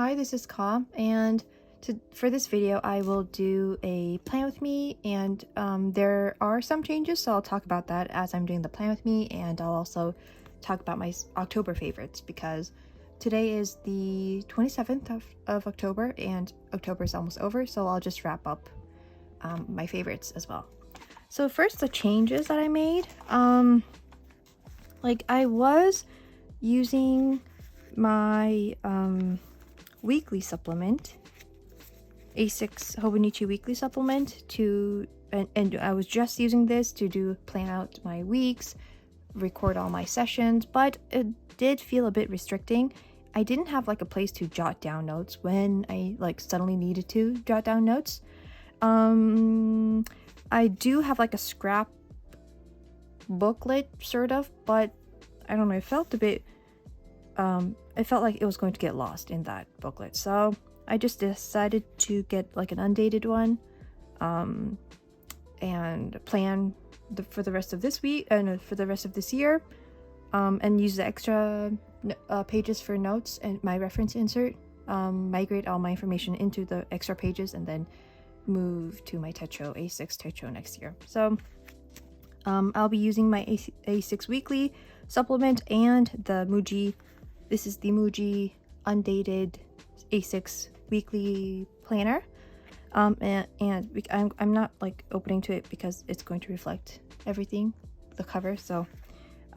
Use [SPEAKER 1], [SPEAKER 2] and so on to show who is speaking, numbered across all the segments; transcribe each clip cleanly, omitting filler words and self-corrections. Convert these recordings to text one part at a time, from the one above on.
[SPEAKER 1] Hi, this is Ka, and for this video I will do a plan with me, and there are some changes, so I'll talk about that as I'm doing the plan with me, and I'll also talk about my October favorites because today is the 27th of October and October is almost over, so I'll just wrap up my favorites as well. So first, the changes that I made. Like I was using my weekly supplement, A6 Hobonichi weekly supplement, and I was just using this to plan out my weeks, record all my sessions, but it did feel a bit restricting. I didn't have like a place to jot down notes when I like suddenly needed to jot down notes. I do have like a scrap booklet sort of, but I don't know, it felt a bit it felt like it was going to get lost in that booklet, so I just decided to get like an undated one and plan for the rest of this week and for the rest of this year, and use the extra pages for notes and my reference insert, migrate all my information into the extra pages, and then move to my Techo A6 Techo next year. So I'll be using my A6 Weekly supplement and the Muji. This is the Muji Undated A6 Weekly Planner. And I'm not like opening to it because it's going to reflect everything, the cover. So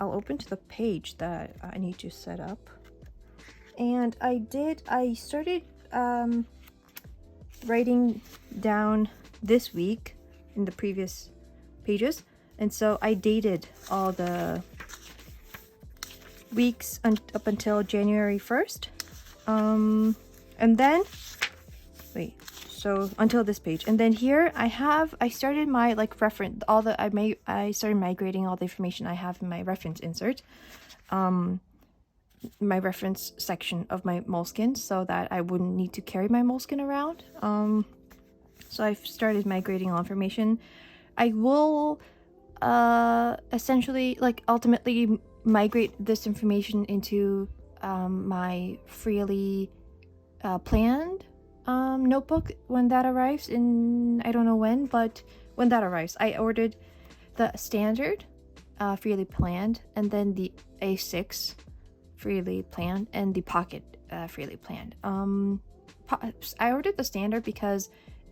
[SPEAKER 1] I'll open to the page that I need to set up. And I started writing down this week in the previous pages, and so I dated all the weeks up until January 1st, and then so until this page, and then here I started my like reference, I started migrating all the information I have in my reference insert, my reference section of my moleskin, so that I wouldn't need to carry my moleskin around. So I've started migrating all information. I will essentially, like, ultimately migrate this information into my freely planned notebook when that arrives in, I don't know when, but when that arrives. I ordered the standard freely planned, and then the A6 freely planned, and the pocket freely planned. I ordered the standard because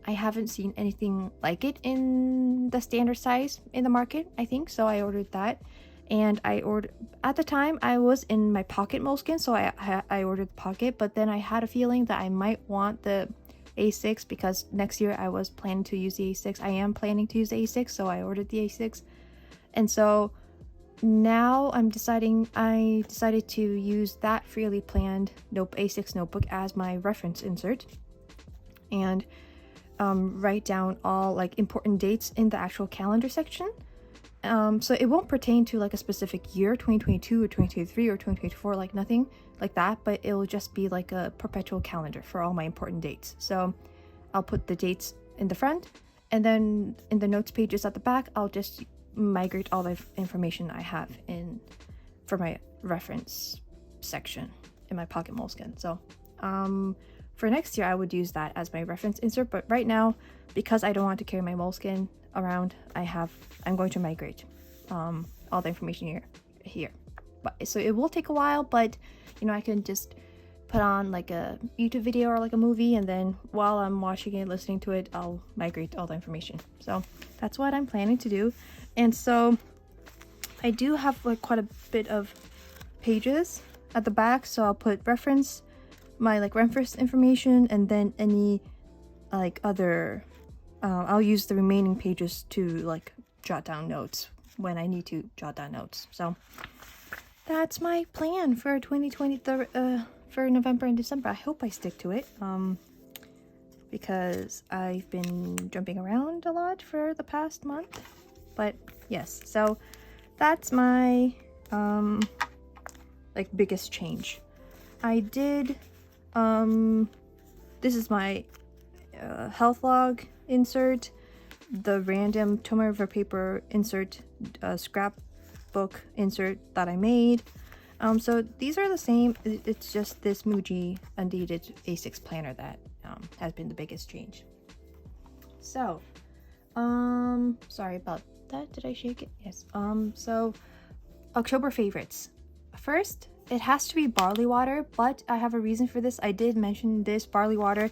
[SPEAKER 1] I haven't seen anything like it in the standard size in the market, I think, so I ordered that. And at the time I was in my pocket moleskin, so I ordered the pocket, but then I had a feeling that I might want the A6 because next year I was planning to use the A6. I am planning to use the A6, so I ordered the A6. And so now I decided to use that freely planned A6 notebook as my reference insert, and write down all like important dates in the actual calendar section. So it won't pertain to like a specific year, 2022 or 2023 or 2024, like nothing like that, but it'll just be like a perpetual calendar for all my important dates. So I'll put the dates in the front, and then in the notes pages at the back, I'll just migrate all the information I have for my reference section in my pocket moleskin. So for next year I would use that as my reference insert, but right now, because I don't want to carry my moleskin around, I'm going to migrate all the information here. But so it will take a while, but you know, I can just put on like a YouTube video or like a movie, and then while I'm watching it, listening to it, I'll migrate all the information. So that's what I'm planning to do. And so I do have like quite a bit of pages at the back, so I'll put my reference information, and then any like other I'll use the remaining pages to like jot down notes when I need to jot down notes. So that's my plan for 2020 for November and December. I hope I stick to it because I've been jumping around a lot for the past month. But yes, so that's my like biggest change. I did this is my health log insert, the random toner paper insert, scrapbook insert that I made, So these are the same. It's just this Muji Undated A6 planner that has been the biggest change. So, sorry about that. Did I shake it? Yes. So October favorites. First, it has to be barley water, but I have a reason for this. I did mention this barley water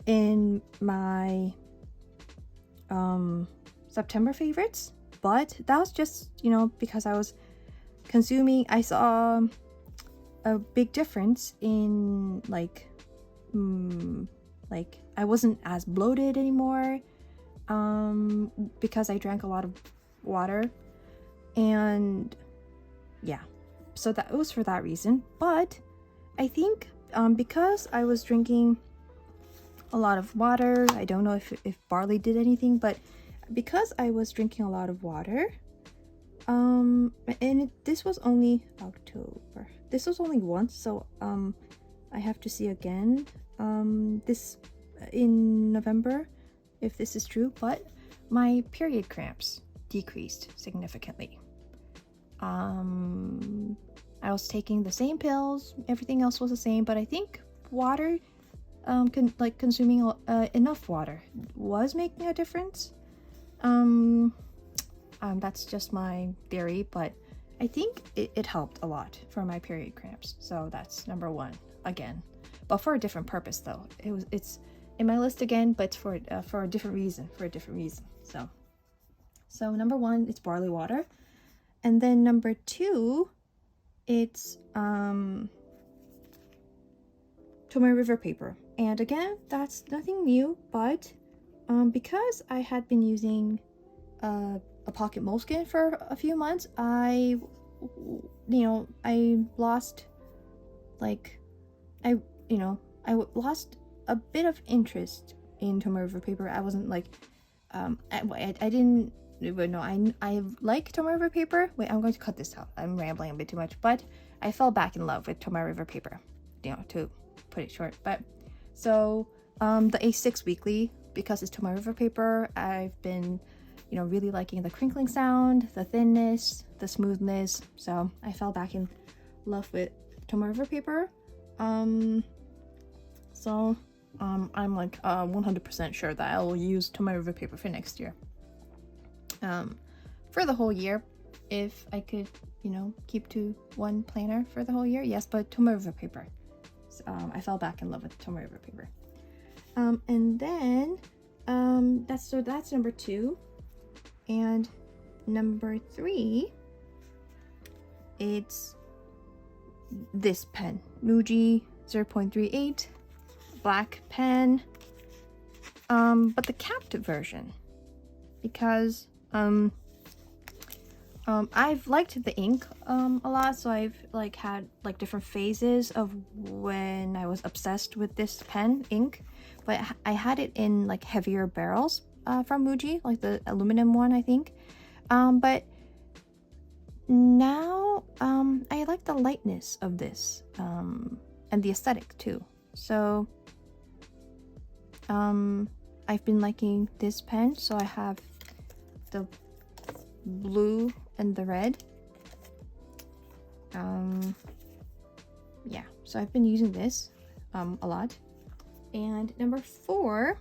[SPEAKER 1] in my September favorites, but that was just, you know, because I was consuming. I saw a big difference in like I wasn't as bloated anymore because I drank a lot of water, and yeah, so that was for that reason. But I think because I was drinking a lot of water, I don't know if barley did anything, but because I was drinking a lot of water, this was only October, this was only once, so I have to see again this in November if this is true, but my period cramps decreased significantly. I was taking the same pills, everything else was the same, but I think water, consuming enough water was making a difference. That's just my theory, but I think it helped a lot for my period cramps. So that's number one again, but for a different purpose though. It's in my list again, but for a different reason. So number one, it's barley water, and then number two, it's Tomoe River paper. And again, that's nothing new, but because I had been using a pocket moleskin for a few months, I lost lost a bit of interest in Tomoe River paper. I wasn't like I didn't no, I like Tomoe River paper. Wait, I'm going to cut this out. I'm rambling a bit too much, but I fell back in love with Tomoe River paper, to put it short. But so the A6 Weekly, because it's Tomoe River paper, I've been really liking the crinkling sound, the thinness, the smoothness. So I fell back in love with Tomoe River paper. So I'm like 100% sure that I will use Tomoe River paper for next year. For the whole year, if I could, keep to one planner for the whole year, yes, but Tomoe River paper. So, I fell back in love with Tomoe River paper. And then that's number two. And number three, it's this pen, Muji 0.38 black pen, but the capped version, because I've liked the ink a lot, so I've had different phases of when I was obsessed with this pen ink, but I had it in heavier barrels from Muji, like the aluminum one, I think. But now I like the lightness of this and the aesthetic too. So I've been liking this pen, so I have the blue and the red. Yeah, so I've been using this a lot. And number four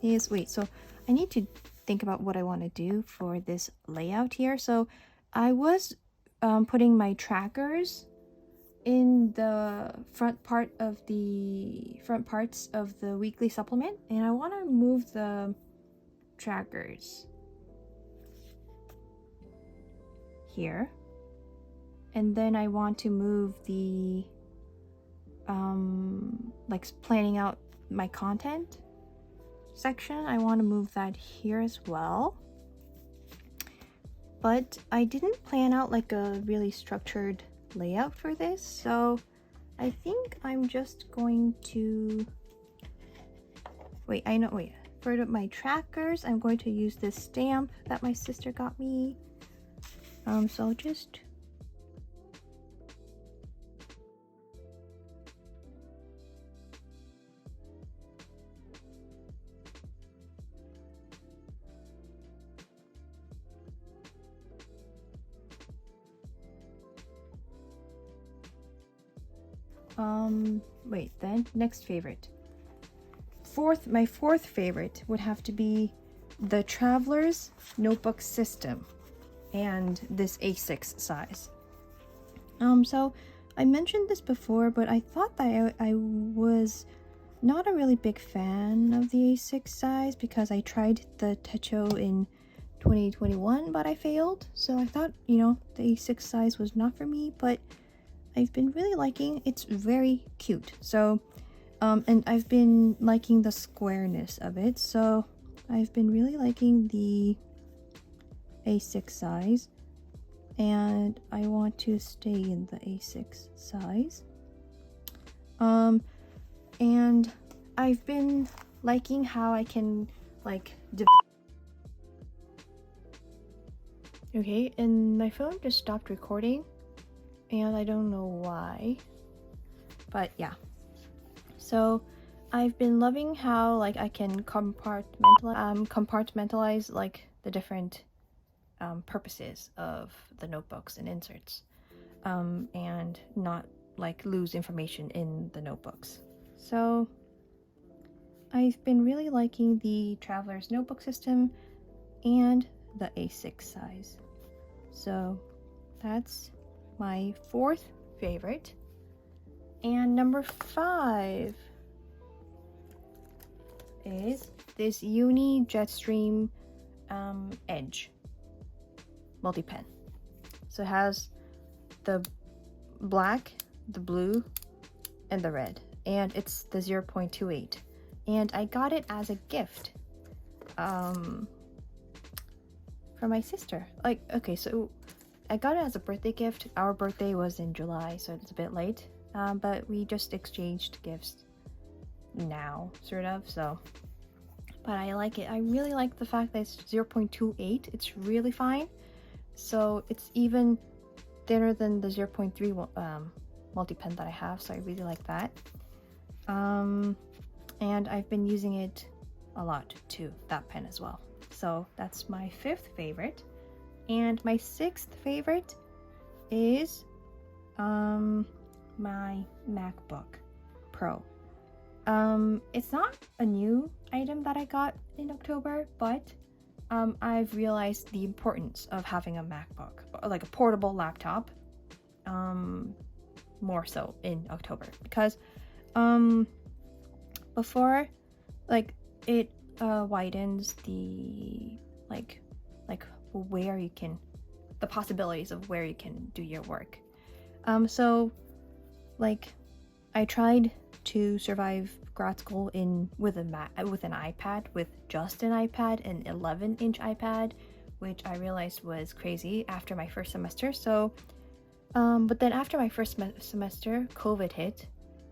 [SPEAKER 1] is, so I need to think about what I want to do for this layout here. So I was putting my trackers in the front parts of the weekly supplement, and I want to move the trackers here, and then I want to move the planning out my content section. I want to move that here as well, but I didn't plan out a really structured layout for this, so I think I'm just going to for my trackers, I'm going to use this stamp that my sister got me. So I'll just Wait, then next favorite. My fourth favorite would have to be the Traveler's Notebook System and this A6 size. So I mentioned this before, but I thought that I was not a really big fan of the A6 size because I tried the Techo in 2021, but I failed. So I thought, you know, the A6 size was not for me, but I've been really liking. It's very cute. So, and I've been liking the squareness of it. So I've been really liking the A6 size, and I want to stay in the A6 size. And I've been liking how I can like okay, and my phone just stopped recording, and I don't know why, but yeah. So I've been loving how like I can compartmentalize like the different purposes of the notebooks and inserts, and not like lose information in the notebooks. So I've been really liking the Traveler's Notebook System and the A6 size. So that's my fourth favorite. And number 5 is this Uni Jetstream Edge multi-pen. So it has the black, the blue, and the red, and it's the 0.28, and I got it as a gift from my sister. Like, okay, so I got it as a birthday gift. Our birthday was in July, so it's a bit late, but we just exchanged gifts now, sort of. So, but I like it. I really like the fact that it's 0.28. It's really fine. So it's even thinner than the 0.3 multi-pen that I have, so I really like that. And I've been using it a lot too, that pen as well. So that's my 5th favorite. And my 6th favorite is my MacBook Pro. It's not a new item that I got in October, but I've realized the importance of having a MacBook, like a portable laptop, more so in October, because before, like, it widens the like where you can, the possibilities of where you can do your work. So like I tried to survive grad school with an iPad, with just an iPad, an 11-inch iPad, which I realized was crazy after my first semester. So but then after my first semester, COVID hit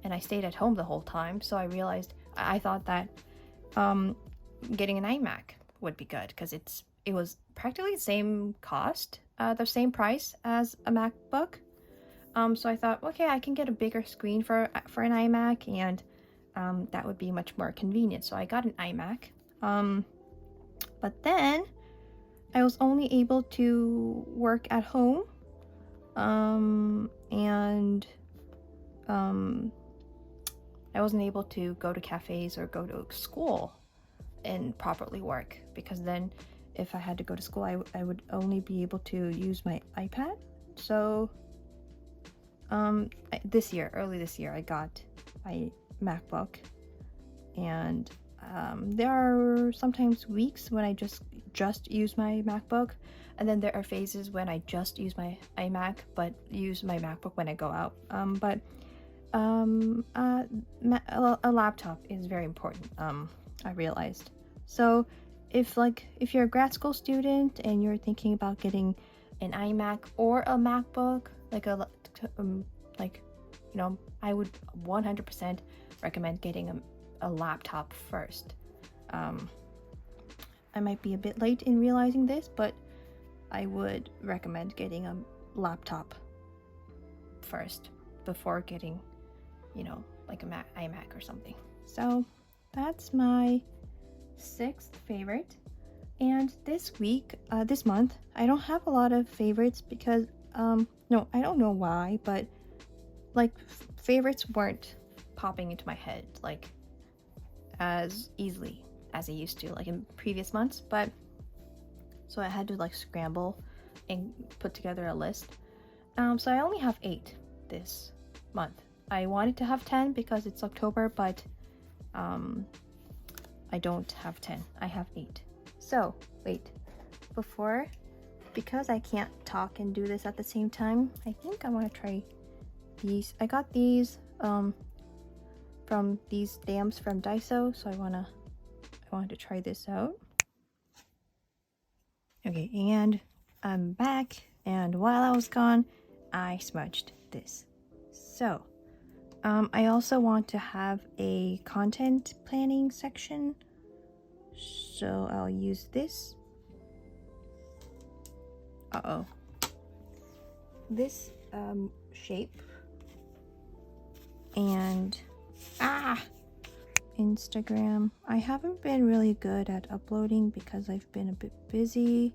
[SPEAKER 1] and I stayed at home the whole time. So I realized, I thought that getting an iMac would be good, because it was practically the same cost, the same price as a MacBook. So I thought, okay, I can get a bigger screen for an iMac, and that would be much more convenient. So I got an iMac. But then I was only able to work at home, and I wasn't able to go to cafes or go to school and properly work, because then if I had to go to school, I would only be able to use my iPad. So early this year, I got my MacBook, and there are sometimes weeks when I just use my MacBook, and then there are phases when I just use my iMac but use my MacBook when I go out. But a laptop is very important, I realized. So if you're a grad school student and you're thinking about getting an iMac or a MacBook, I would 100% recommend getting a laptop first. I might be a bit late in realizing this, but I would recommend getting a laptop first before getting, like a iMac or something. So that's my 6th favorite. And this month, I don't have a lot of favorites because, no, I don't know why, but like favorites weren't popping into my head like as easily as I used to like in previous months, but so I had to like scramble and put together a list. So I only have 8 this month. I wanted to have 10 because it's October, but I don't have 10. I have 8. So wait, because I can't talk and do this at the same time, I think I want to try these. I got these from these stamps from Daiso, so I wanted to try this out. Okay, and I'm back, and while I was gone, I smudged this. So I also want to have a content planning section, so I'll use this. This shape, and Instagram. I haven't been really good at uploading because I've been a bit busy.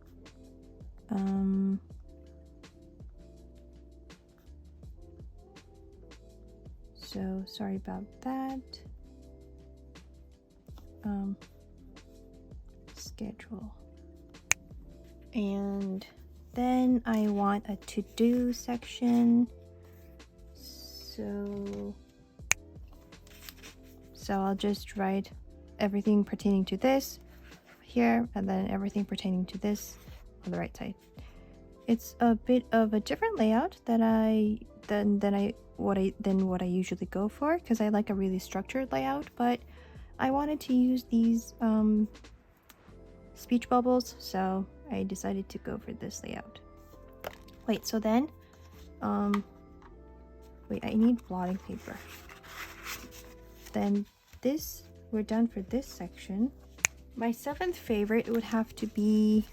[SPEAKER 1] So sorry about that. Schedule. And then I want a to-do section. So I'll just write everything pertaining to this here, and then everything pertaining to this on the right side. It's a bit of a different layout than what I usually go for, because I like a really structured layout, but I wanted to use these speech bubbles, so I decided to go for this layout. Wait, so then wait, I need blotting paper. Then we're done for this section. My 7th favorite would have to be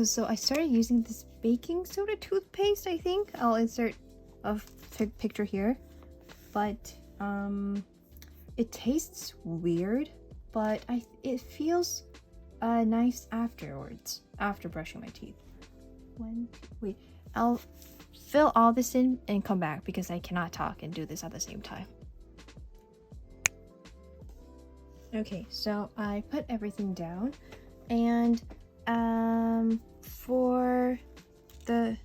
[SPEAKER 1] so I started using this baking soda toothpaste. I think I'll insert a picture here, but it tastes weird, but it feels nice afterwards, after brushing my teeth. Wait, I'll fill all this in and come back because I cannot talk and do this at the same time. Okay, so I put everything down, and for the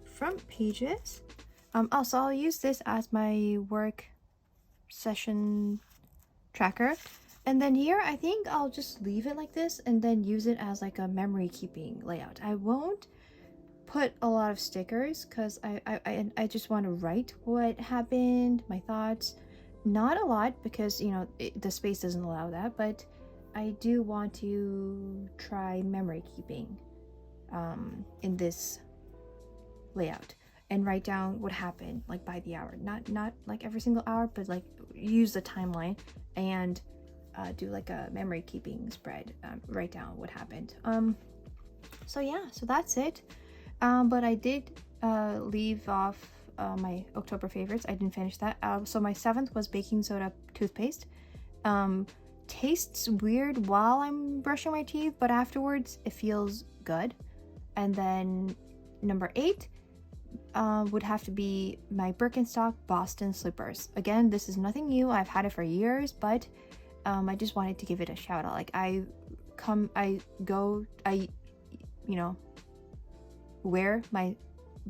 [SPEAKER 1] front pages, also I'll use this as my work session tracker, and then here I think I'll just leave it like this and then use it as like a memory keeping layout. I won't put a lot of stickers because I just want to write what happened, my thoughts. Not a lot because, you know, the space doesn't allow that, but I do want to try memory keeping in this layout and write down what happened like by the hour, not like every single hour, but like use the timeline and do like a memory keeping spread, write down what happened. So yeah, so that's it. But I did leave off my October favorites. I didn't finish that. So my 7th was baking soda toothpaste. Tastes weird while I'm brushing my teeth, but afterwards it feels good. And then number 8 would have to be my Birkenstock Boston slippers. Again, this is nothing new. I've had it for years, but I just wanted to give it a shout out. Like I wear my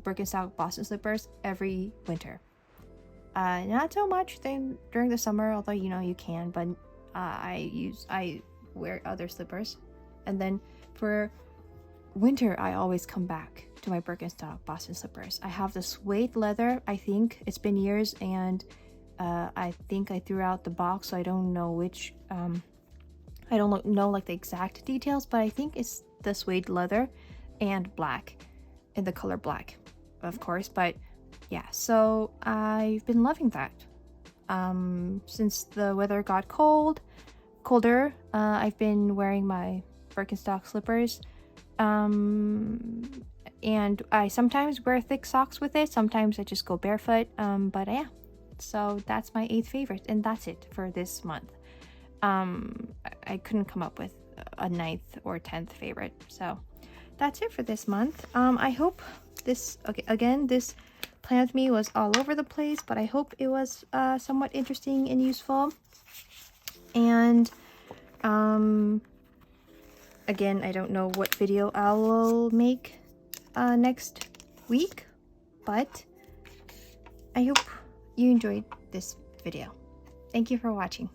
[SPEAKER 1] Birkenstock Boston slippers every winter. Not so much during the summer, although you know you can, but I wear other slippers. And then for winter I always come back to my Birkenstock Boston slippers. I have the suede leather. I think it's been years, and I think I threw out the box, so I don't know which I don't know like the exact details, but I think it's the suede leather and black, in the color black, of course. But yeah, so I've been loving that. Since the weather got colder, I've been wearing my Birkenstock slippers, and I sometimes wear thick socks with it. Sometimes I just go barefoot, but yeah, so that's my 8th favorite, and that's it for this month. I couldn't come up with a 9th or 10th favorite, so that's it for this month. I hope this, okay, again, this plan with me was all over the place, but I hope it was somewhat interesting and useful. And again, I don't know what video I will make next week, but I hope you enjoyed this video. Thank you for watching.